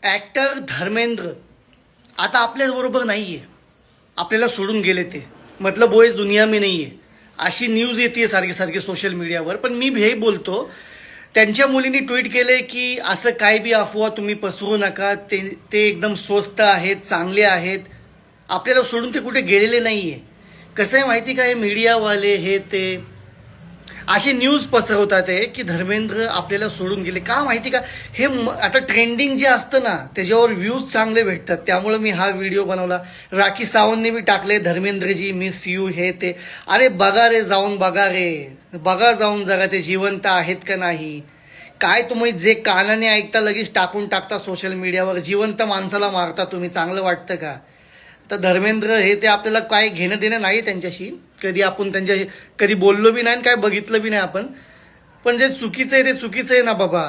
Actor Dharmendra आता आपल्याबरोबर नाही आहे, आपल्याला सोडून गेले ते. मतलब वो इस दुनिया में नहीं है अशी न्यूज येते सारखी सारखी सोशल मीडियावर. पण मी हे बोलतो, त्यांच्या मुलींनी ट्विट केले की असं काय बी अफवा तुम्ही पसरवू नका, ते एकदम स्वस्त आहेत, चांगले आहेत, आपल्याला सोडून ते कुठे गेलेले नाही आहे. कसं आहे माहिती का, हे मीडियावाले हे ते अशी न्यूज पसरवतात आहे की धर्मेंद्र आपल्याला सोडून गेले. का माहिती का, हे आता ट्रेंडिंग जे असतं ना त्याच्यावर व्ह्यूज चांगले भेटतात, त्यामुळे मी हा व्हिडिओ बनवला. राखी सावंतने बी टाकले, धर्मेंद्रजी मिस यू हे ते. अरे बघा रे, जाऊन बघा रे, बघा जाऊन जगा ते जिवंत आहेत का नाही. काय तुम्ही जे कानाने ऐकता लगेच टाकून टाकता सोशल मीडियावर, जिवंत माणसाला मारता तुम्ही, चांगलं वाटतं का. तर धर्मेंद्र हे ते आपल्याला काय घेणं देणं नाही त्यांच्याशी, कधी आपण त्यांच्याशी कधी बोललो बी नाही, काय बघितलं बी नाही आपण. पण जे चुकीचं आहे ते चुकीचं आहे ना बाबा.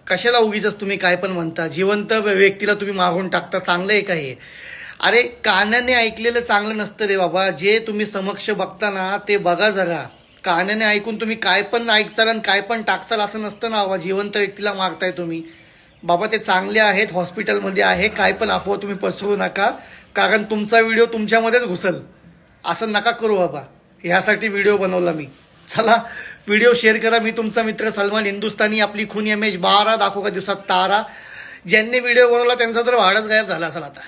कशाला उगीच तुम्ही काय पण म्हणता, जिवंत व्यक्तीला तुम्ही मारून टाकता, चांगलं आहे का हे. अरे कानाने ऐकलेलं चांगलं नसतं रे बाबा, जे तुम्ही समक्ष बघता ना ते बघा जरा. कानाने ऐकून तुम्ही काय पण ऐकचाल आणि काय पण टाकचाल असं नसतं ना बाबा. जिवंत व्यक्तीला मारताय तुम्ही बाबा, ते चांगले आहेत, हॉस्पिटलमध्ये आहे, काय पण अफवा तुम्ही पसरवू नका, कारण तुमचा व्हिडिओ तुमच्यामध्येच घुसल. असं नका करू बाबा, ह्यासाठी व्हिडिओ बनवला मी. चला व्हिडिओ शेअर करा. मी तुमचा मित्र सलमान हिंदुस्तानी, आपली खून MH12 दाखवू का दिवसात तारा. ज्यांनी व्हिडिओ बनवला त्यांचा तर वाढच गायब झाला असेल आता.